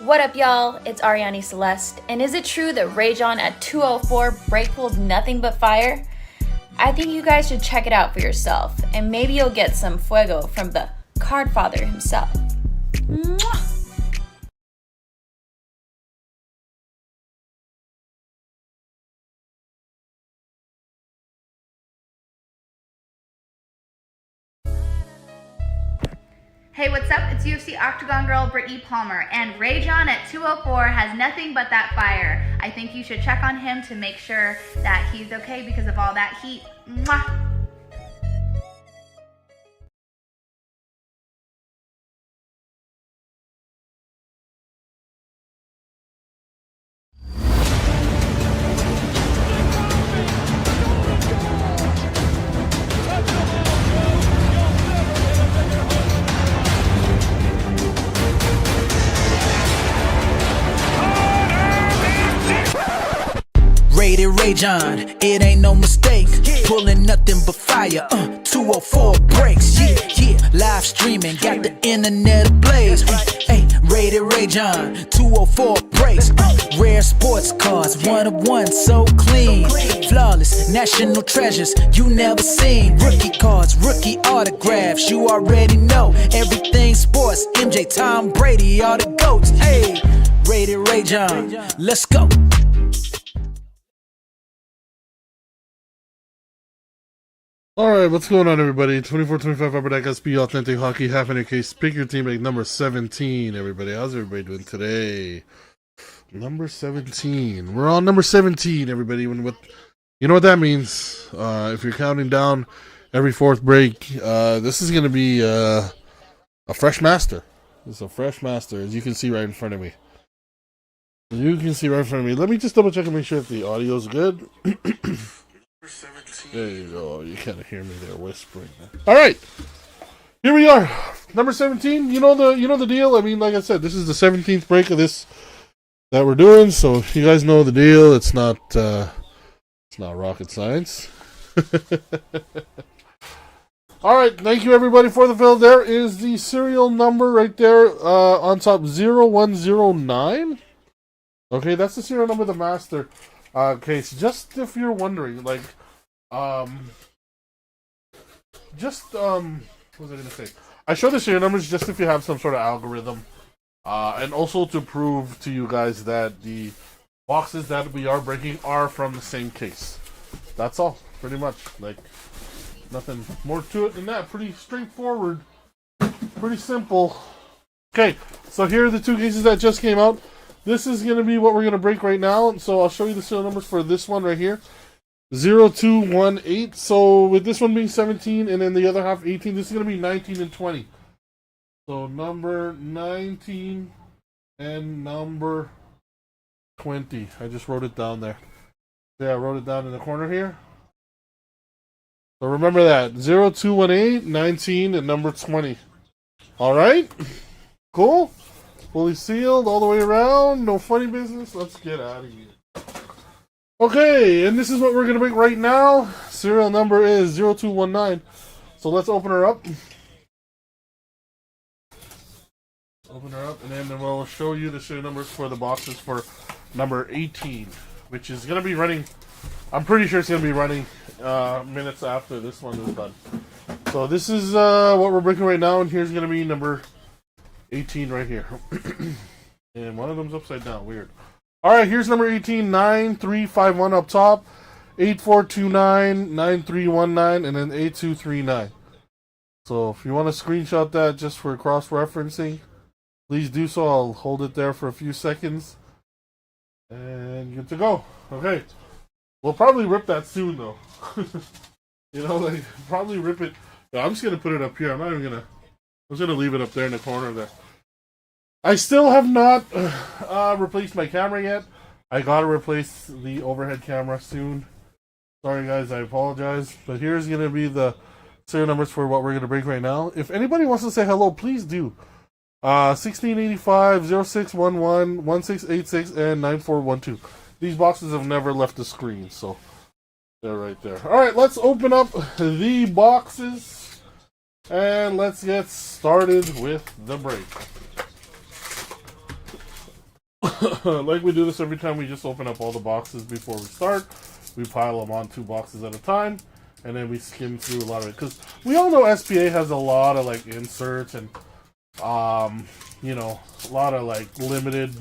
What up, y'all? It's Ariane Celeste, and is it true that Rajon at 204 break pulled nothing but fire? I think you guys should check it out for yourself, and maybe you'll get some fuego from the card father himself. Mwah! Hey, what's up? It's UFC Octagon Girl Brittany Palmer, and Rajon at 204 has nothing but that fire. I think you should check on him to make sure that he's okay because of all that heat. Mwah! Rated Rajon, it ain't no mistake. Pulling nothing but fire. 204 breaks, yeah. Live streaming, got the internet ablaze. Hey, Rated Rajon, 204 breaks. Rare sports cars, one of one, so clean. Flawless, national treasures you never seen. Rookie cards, rookie autographs, you already know. Everything sports, MJ, Tom Brady, all the GOATs. Hey, Rated Rajon, let's go. Alright, what's going on, everybody? 24-25 Upper Deck SP Authentic Hockey, half in your case. Pick your team at number 17, everybody. How's everybody doing today? Number 17. We're on number 17, everybody. You know what that means. If you're counting down every fourth break, this is going to be a fresh master. This is a fresh master, as you can see right in front of me. Let me just double check and make sure that the audio's good. There you go. You kind of hear me there whispering. All right, here we are, number 17. You know the deal. I mean, like I said, this is the 17th break of this that we're doing, so you guys know the deal. It's not rocket science. All right, thank you everybody for the fill. There is the serial number right there on top, 0109. Okay, that's the serial number of the master case. Just if you're wondering, like. What was I gonna say? I show the serial numbers just if you have some sort of algorithm, and also to prove to you guys that the boxes that we are breaking are from the same case. That's all, pretty much. Like, nothing more to it than that. Pretty straightforward, pretty simple. Okay, so here are the two cases that just came out. This is gonna be what we're gonna break right now. So I'll show you the serial numbers for this one right here. 0218. So with this one being 17 and then the other half 18, this is going to be 19 and 20. So number 19 and number 20. I just wrote it down there. Yeah, I wrote it down in the corner here. So remember that. 0218, 19, and number 20. Alright? Cool? Fully sealed all the way around. No funny business. Let's get out of here. Okay, and this is what we're going to break right now. Serial number is 0219. So let's open her up. Open her up, and then we'll show you the serial numbers for the boxes for number 18, which is going to be running, I'm pretty sure it's going to be running minutes after this one is done. So this is what we're breaking right now, and here's going to be number 18 right here. And one of them's upside down, weird. Alright, here's number 18, 9351 up top, 8429, 9319, and then 8239. So if you want to screenshot that just for cross-referencing, please do so. I'll hold it there for a few seconds. And good to go. Okay. We'll probably rip that soon, though. You know, like, probably rip it. No, I'm just going to put it up here. I'm not even going to... I'm just going to leave it up there in the corner there. I still have not replaced my camera yet. I gotta replace the overhead camera soon. Sorry guys, I apologize. But here's gonna be the serial numbers for what we're gonna break right now. If anybody wants to say hello, please do. 1685, 0611, 1686, and 9412. These boxes have never left the screen, so they're right there. Alright, let's open up the boxes and let's get started with the break. like we do this every time, we just open up all the boxes before we start. We pile them on 2 boxes at a time, and then we skim through a lot of it, because we all know SPA has a lot of like inserts and you know, a lot of like limited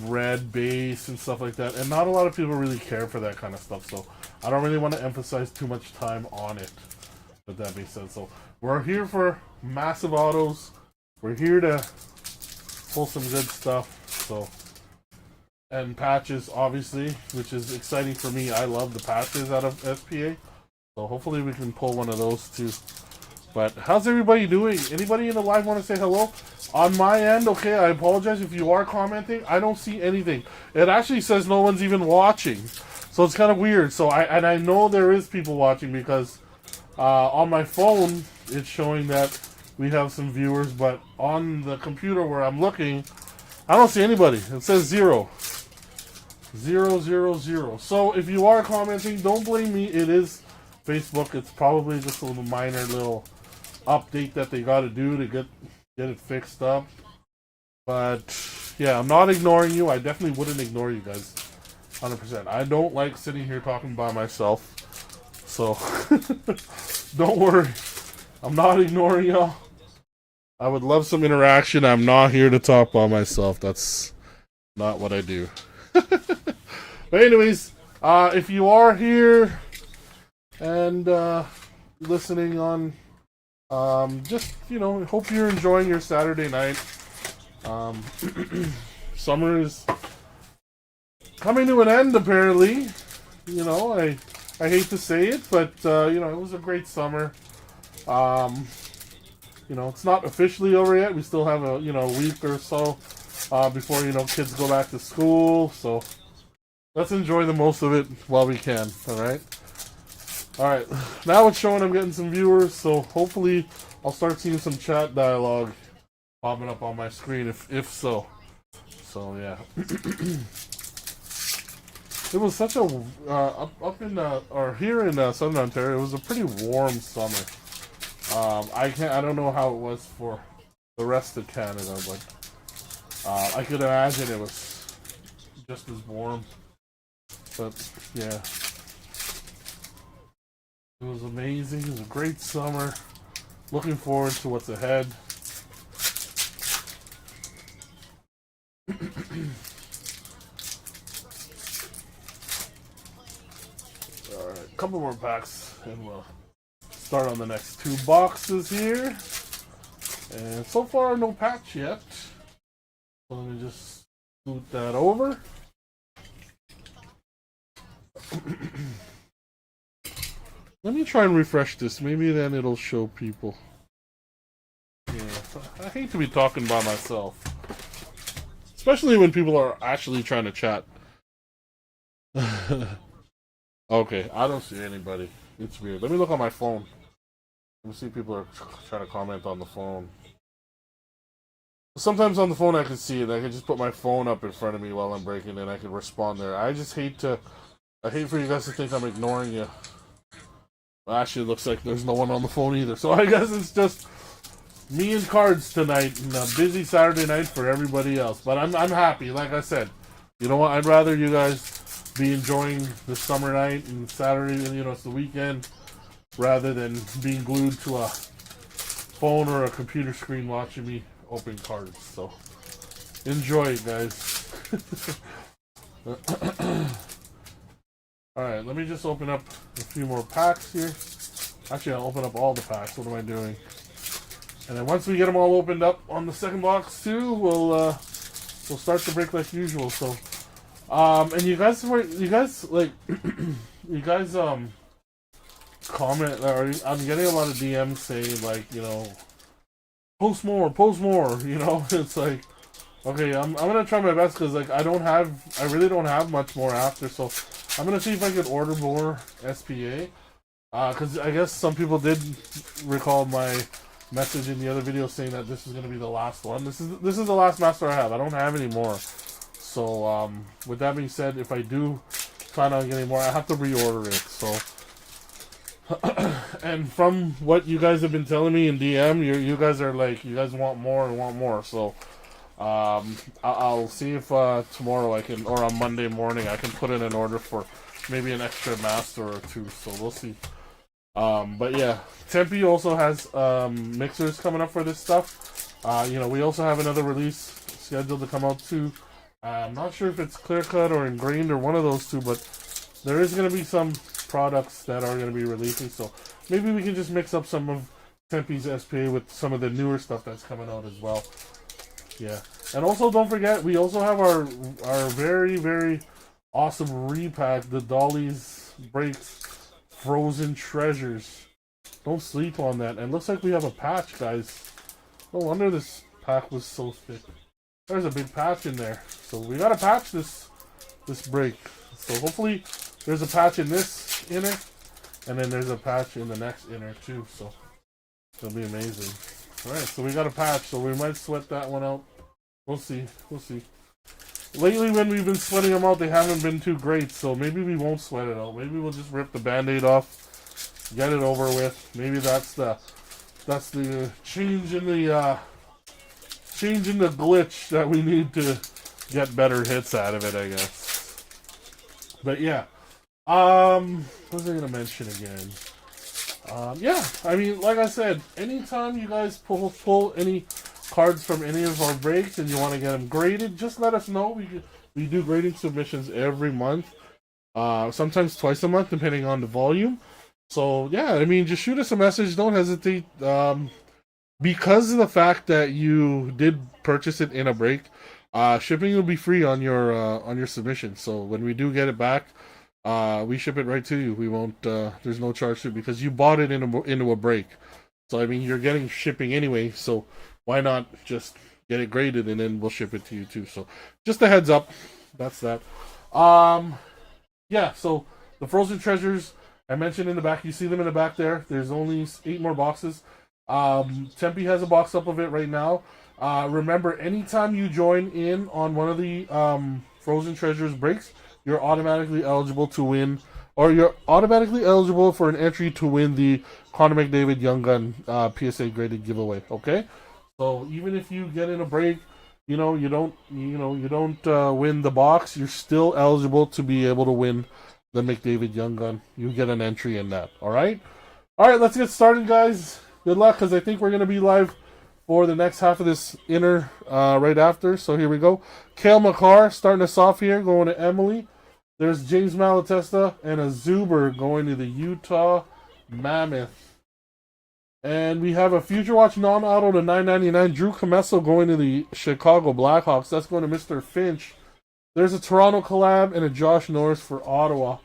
red base and stuff like that, and not a lot of people really care for that kind of stuff, so I don't really want to emphasize too much time on it, with that being said. So we're here for massive autos, we're here to pull some good stuff, so, and patches obviously, which is exciting for me. I love the patches out of SPA, so hopefully we can pull one of those too. But how's everybody doing? Anybody in the live want to say hello? On my end, okay, I apologize if you are commenting. I don't see anything. It actually says no one's even watching. So it's kind of weird. So I know there is people watching, because on my phone it's showing that we have some viewers, but on the computer where I'm looking, I don't see anybody. It says 0. 0, 0, 0. So if you are commenting, don't blame me. It is Facebook. It's probably just a little minor little update that they got to do to get it fixed up. But yeah, I'm not ignoring you. I definitely wouldn't ignore you guys, 100%. I don't like sitting here talking by myself, so don't worry, I'm not ignoring y'all. I would love some interaction. I'm not here to talk by myself. That's not what I do. But anyways, if you are here and listening on, just, you know, hope you're enjoying your Saturday night. Summer is coming to an end, apparently. You know, I hate to say it, but you know, it was a great summer. You know, it's not officially over yet. We still have a, you know, week or so before, you know, kids go back to school. So let's enjoy the most of it while we can. All right. Now it's showing I'm getting some viewers, so hopefully I'll start seeing some chat dialogue popping up on my screen, if so. So yeah. It was such a up in or here in Southern Ontario, it was a pretty warm summer. I don't know how it was for the rest of Canada, but I could imagine it was just as warm. But yeah. It was amazing. It was a great summer. Looking forward to what's ahead. Alright, a couple more packs and we'll start on the next 2 boxes here. And so far, no patch yet. So let me just scoot that over. Let me try and refresh this. Maybe then it'll show people. Yeah, I hate to be talking by myself, especially when people are actually trying to chat. Okay, I don't see anybody. It's weird. Let me look on my phone. Let me see if people are trying to comment on the phone. Sometimes on the phone I can see it. I can just put my phone up in front of me while I'm breaking and I can respond there. I hate for you guys to think I'm ignoring you. Well, actually, it looks like there's no one on the phone either. So I guess it's just me and cards tonight, and a busy Saturday night for everybody else. But I'm happy. Like I said, you know what? I'd rather you guys be enjoying the summer night and Saturday, you know, it's the weekend, rather than being glued to a phone or a computer screen watching me open cards. So enjoy it, guys. Alright, let me just open up a few more packs here. Actually, I'll open up all the packs. What am I doing? And then once we get them all opened up on the second box too, we'll start the break like usual. So, and you guys like, you guys comment, or I'm getting a lot of DMs saying like, you know, post more, you know. It's like, okay, I'm gonna try my best, because like I really don't have much more after, so I'm gonna see if I can order more SPA, because I guess some people did recall my message in the other video saying that this is gonna be the last one. This is the last master I have. I don't have any more. So with that being said, if I do plan on getting more, I have to reorder it. So and from what you guys have been telling me in DM, you guys are like, you guys want more and want more. So I'll see if tomorrow I can, or on Monday morning, I can put in an order for maybe an extra master or two. So we'll see. But yeah, Tempe also has mixers coming up for this stuff. We also have another release scheduled to come out too. I'm not sure if it's clear cut or ingrained or one of those two, but there is going to be some products that are going to be releasing. So maybe we can just mix up some of Tempe's SPA with some of the newer stuff that's coming out as well. Yeah, and also don't forget, we also have our very, very awesome repack, the DollysBreaks Frozen Treasures. Don't sleep on that. And looks like we have a patch, guys. No wonder this pack was so thick. There's a big patch in there. So we gotta patch this break. So hopefully there's a patch in this inner, and then there's a patch in the next inner too. So it'll be amazing. Alright, so we got a patch, so we might sweat that one out. We'll see. We'll see. Lately, when we've been sweating them out, they haven't been too great, so maybe we won't sweat it out. Maybe we'll just rip the band-aid off, get it over with. Maybe that's the change in the glitch that we need to get better hits out of it, I guess. But yeah. What was I gonna mention again? Yeah, I mean, like I said, anytime you guys pull any cards from any of our breaks and you want to get them graded, just let us know. We do grading submissions every month, sometimes twice a month, depending on the volume. So yeah, I mean, just shoot us a message. Don't hesitate. Because of the fact that you did purchase it in a break, shipping will be free on your submission. So when we do get it back, we ship it right to you. We won't. There's no charge to it because you bought it into a break. So I mean, you're getting shipping anyway. So why not just get it graded and then we'll ship it to you too? So just a heads up. That's that. Yeah. So the Frozen Treasures I mentioned in the back. You see them in the back there. There's only 8 more boxes. Tempe has a box up of it right now. Remember, anytime you join in on one of the Frozen Treasures breaks, you're automatically eligible to win, or you're automatically eligible for an entry to win the Connor McDavid Young Gun PSA graded giveaway. Okay, so even if you get in a break, you don't win the box, you're still eligible to be able to win the McDavid Young Gun. You get an entry in that. All right, let's get started, guys. Good luck, because I think we're going to be live for the next half of this inner right after. So here we go. Kale McCarr starting us off here, going to Emily. There's James Malatesta and a Zuber going to the Utah Mammoth. And we have a Future Watch non-auto to $9.99. Drew Comesso going to the Chicago Blackhawks. That's going to Mr. Finch. There's a Toronto collab and a Josh Norris for Ottawa.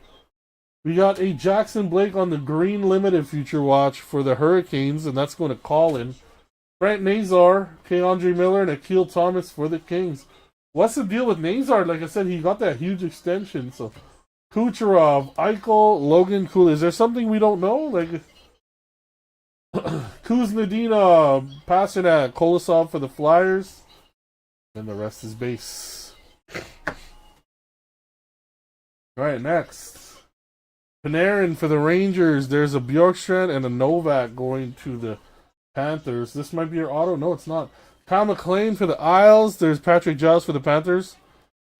We got a Jackson Blake on the Green Limited Future Watch for the Hurricanes, and that's going to Colin. Brent Nazar, K. Andre Miller, and Akil Thomas for the Kings. What's the deal with Nazar? Like I said, he got that huge extension. So, Kucherov, Eichel, Logan Cool. Is there something we don't know? Like, Kuznadina, Pasternak, Kolosov for the Flyers. And the rest is base. Alright, next. Panarin for the Rangers. There's a Bjorkstrand and a Novak going to the Panthers. This might be your auto. No, it's not. Kyle McLean for the Isles. There's Patrick Giles for the Panthers.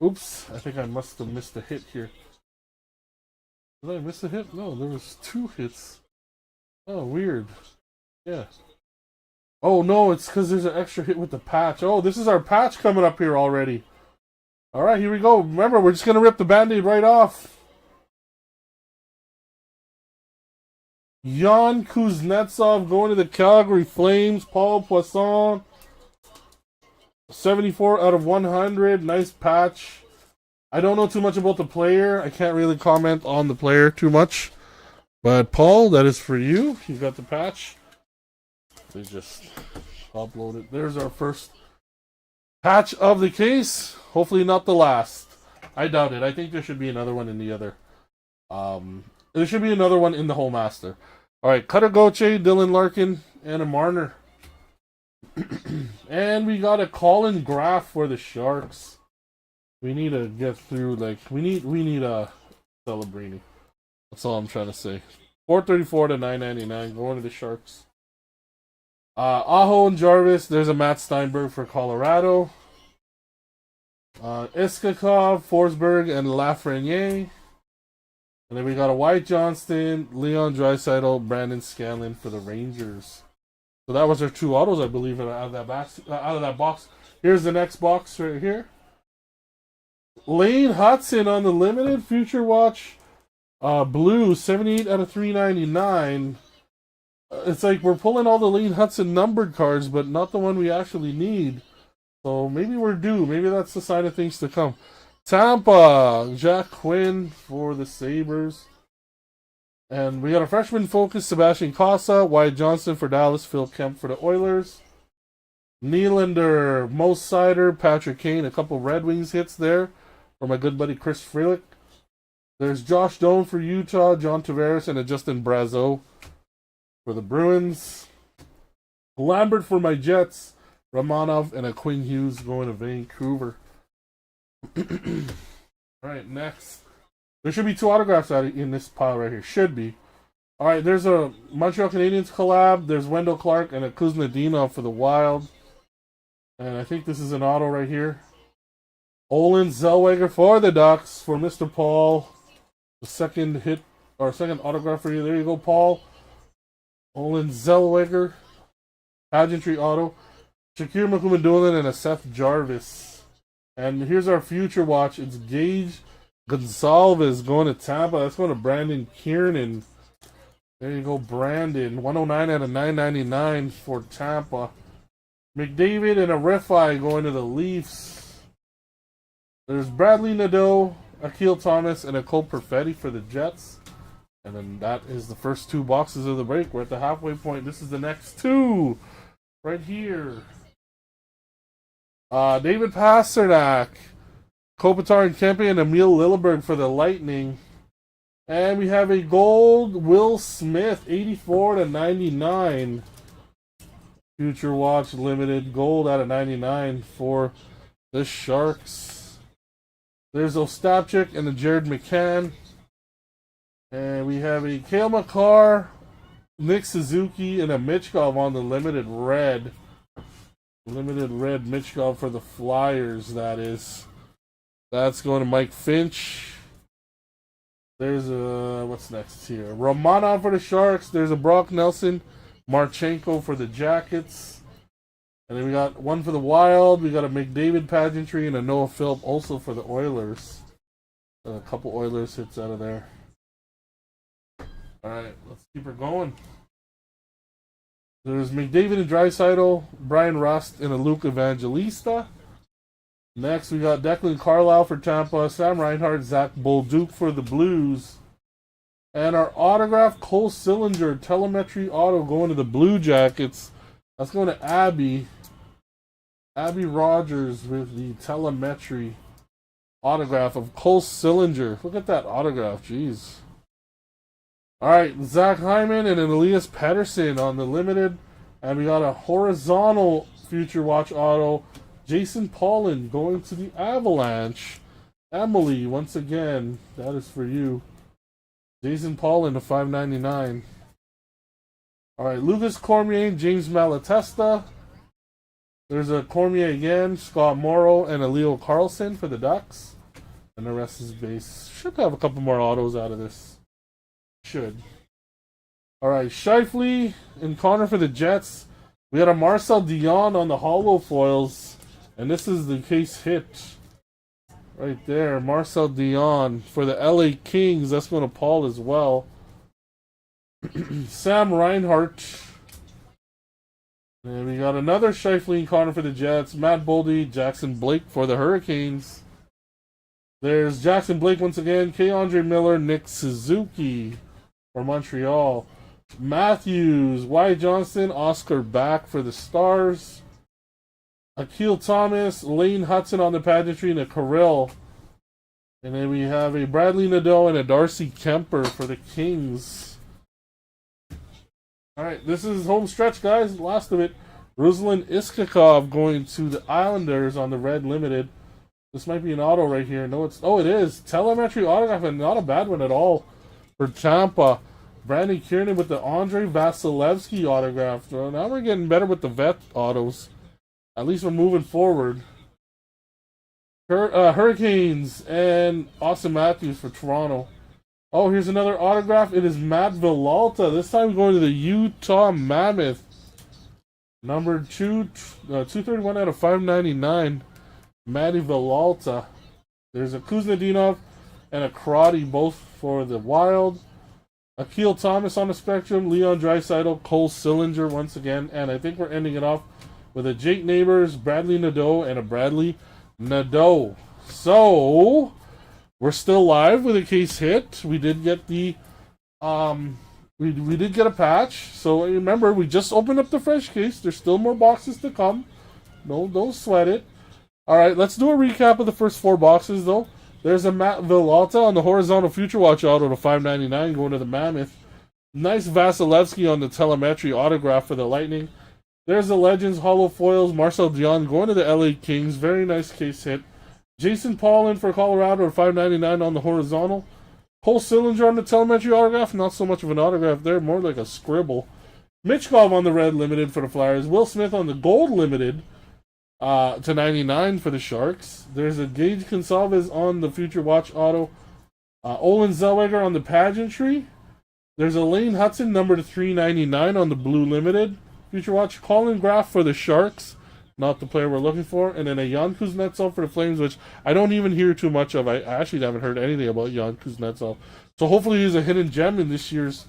Oops, I think I must have missed a hit here. Did I miss a hit? No, there was 2 hits. Oh, weird. Yeah. Oh, no, it's because there's an extra hit with the patch. Oh, this is our patch coming up here already. Alright, here we go. Remember, we're just going to rip the Band-Aid right off. Jan Kuznetsov going to the Calgary Flames. Paul Poisson. 74 out of 100. Nice patch. I don't know too much about the player. I can't really comment on the player too much. But Paul, that is for you. You got the patch. They just upload it. There's our first patch of the case. Hopefully not the last. I doubt it. I think there should be another one in the other. There should be another one in the whole master. Alright, Cutter Goche, Dylan Larkin, and a Marner. And we got a Colin Graff for the Sharks. We need to get through, we need a Celebrini. That's all I'm trying to say. 434 to 999, going to the Sharks. Aho and Jarvis, there's a Matt Steinberg for Colorado. Iskakov, Forsberg, and Lafreniere. And then we got a White Johnston, Leon Draisaitl, Brandon Scanlon for the Rangers. So that was our 2 autos, I believe, out of that box. Here's the next box right here. Lane Hudson on the limited Future Watch blue, 78 out of 399. It's like we're pulling all the Lane Hudson numbered cards, but not the one we actually need. So maybe we're due. Maybe that's the sign of things to come. Tampa, Jack Quinn for the Sabres. And we got a freshman focus, Sebastian Cossa, Wyatt Johnston for Dallas, Phil Kemp for the Oilers. Nylander, Mo Seider, Patrick Kane, a couple Red Wings hits there for my good buddy Chris Frelick. There's Josh Doan for Utah, John Tavares, and a Justin Brazeau for the Bruins. Lambert for my Jets, Romanov, and a Quinn Hughes going to Vancouver. Alright, next. There should be 2 autographs out in this pile right here. Should be. Alright, there's a Montreal Canadiens collab. There's Wendell Clark and a Kuznetsov for the Wild. And I think this is an auto right here. Olin Zellweger for the Ducks for Mr. Paul. The second hit, or second autograph for you. There you go, Paul. Olin Zellweger. Pageantry auto. Shakir McCumadulin and a Seth Jarvis. And here's our Future Watch. It's Gage Gonsalves going to Tampa. That's going to Brandon Kiernan. There you go, Brandon. 109 out of 999 for Tampa. McDavid and a Refi going to the Leafs. There's Bradley Nadeau, Akil Thomas, and a Cole Perfetti for the Jets. And then that is the first 2 boxes of the break. We're at the halfway point. This is the next 2 right here. David Pastrnak, Kopitar and Kempe, and Emil Lilleberg for the Lightning. And we have a gold Will Smith, 84 to 99. Future Watch limited gold out of 99 for the Sharks. There's Ostapchuk and the Jared McCann. And we have a Cale Makar, Nick Suzuki, and a Mitchkov on the limited red. Limited red Mitchkov for the Flyers, that is. That's going to Mike Finch. There's a, what's next here? Romanov for the Sharks. There's a Brock Nelson, Marchenko for the Jackets. And then we got one for the Wild. We got a McDavid pageantry and a Noah Philp also for the Oilers. A couple Oilers hits out of there. Alright, let's keep her going. There's McDavid and Draisaitl, Brian Rust, and a Luke Evangelista. Next, we got Declan Carlisle for Tampa, Sam Reinhart, Zach Bolduc for the Blues. And our autograph Cole Sillinger telemetry auto going to the Blue Jackets. That's going to Abby. Abby Rogers with the telemetry autograph of Cole Sillinger. Look at that autograph, jeez. Alright, Zach Hyman and an Elias Pettersson on the limited. And we got a horizontal Future Watch auto. Jason Paulin going to the Avalanche. Emily, once again, that is for you. Jason Paulin to $5.99. Alright, Lucas Cormier, James Malatesta. There's a Cormier again, Scott Morrow, and a Leo Carlson for the Ducks. And the rest is base. Should have a couple more autos out of this. Should. Alright, Scheifele and Connor for the Jets. We got a Marcel Dion on the hollow foils. And this is the case hit. Right there. Marcel Dion for the LA Kings. That's going to Paul as well. Sam Reinhart. And we got another Scheifele and Connor for the Jets. Matt Boldy, Jackson Blake for the Hurricanes. There's Jackson Blake once again. K. Andre Miller, Nick Suzuki for Montreal. Matthews, Wyatt Johnston, Oscar Back for the Stars. Akil Thomas, Lane Hudson on the pageantry, and a Kirill. And then we have a Bradley Nadeau and a Darcy Kemper for the Kings. Alright, this is home stretch, guys. Last of it. Ruslan Iskakov going to the Islanders on the red limited. This might be an auto right here. No, it's... Oh, it is. Telemetry autograph, and not a bad one at all for Tampa. Brandon Kiernan with the Andre Vasilevsky autograph. So now we're getting better with the vet autos. At least we're moving forward. Hurricanes and Austin Matthews for Toronto. Oh, here's another autograph. It is Matt Villalta. This time going to the Utah Mammoth. Number 231 out of 599. Matty Villalta. There's a Kuznetsov and a Crotty, both for the Wild. Akil Thomas on the spectrum. Leon Draisaitl, Cole Sillinger once again. And I think we're ending it off with a Jake Neighbors, Bradley Nadeau, and a Bradley Nadeau. So we're still live with a case hit. We did get the we did get a patch. So remember, we just opened up the fresh case. There's still more boxes to come. No, don't sweat it. All right, let's do a recap of the first 4 boxes though. There's a Matt Villalta on the horizontal Future Watch auto to $5.99 going to the Mammoth. Nice Vasilevsky on the telemetry autograph for the Lightning. There's the Legends Hollow Foils, Marcel Dion going to the LA Kings. Very nice case hit. Jason Paulin for Colorado at $5.99 on the horizontal. Cole Sillinger on the telemetry autograph. Not so much of an autograph there, more like a scribble. Mitchkov on the red limited for the Flyers. Will Smith on the gold limited to 99 for the Sharks. There's a Gage Gonsalves on the Future Watch auto. Olin Zellweger on the pageantry. There's a Lane Hudson number to 399 on the blue limited Future Watch. Colin Graff for the Sharks. Not the player we're looking for. And then a Jan Kuznetsov for the Flames, which I don't even hear too much of. I actually haven't heard anything about Jan Kuznetsov. So hopefully he's a hidden gem in this year's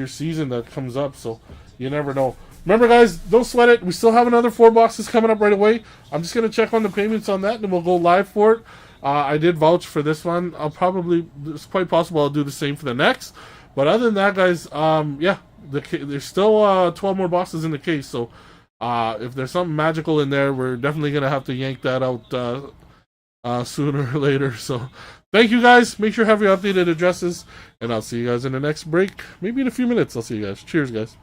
season that comes up. So you never know. Remember, guys, don't sweat it. We still have another 4 boxes coming up right away. I'm just going to check on the payments on that, and then we'll go live for it. I did vouch for this one. It's quite possible I'll do the same for the next. But other than that, guys, there's still 12 more boxes in the case. So if there's something magical in there, we're definitely going to have to yank that out sooner or later. So thank you, guys. Make sure you have your updated addresses, and I'll see you guys in the next break. Maybe in a few minutes I'll see you guys. Cheers, guys.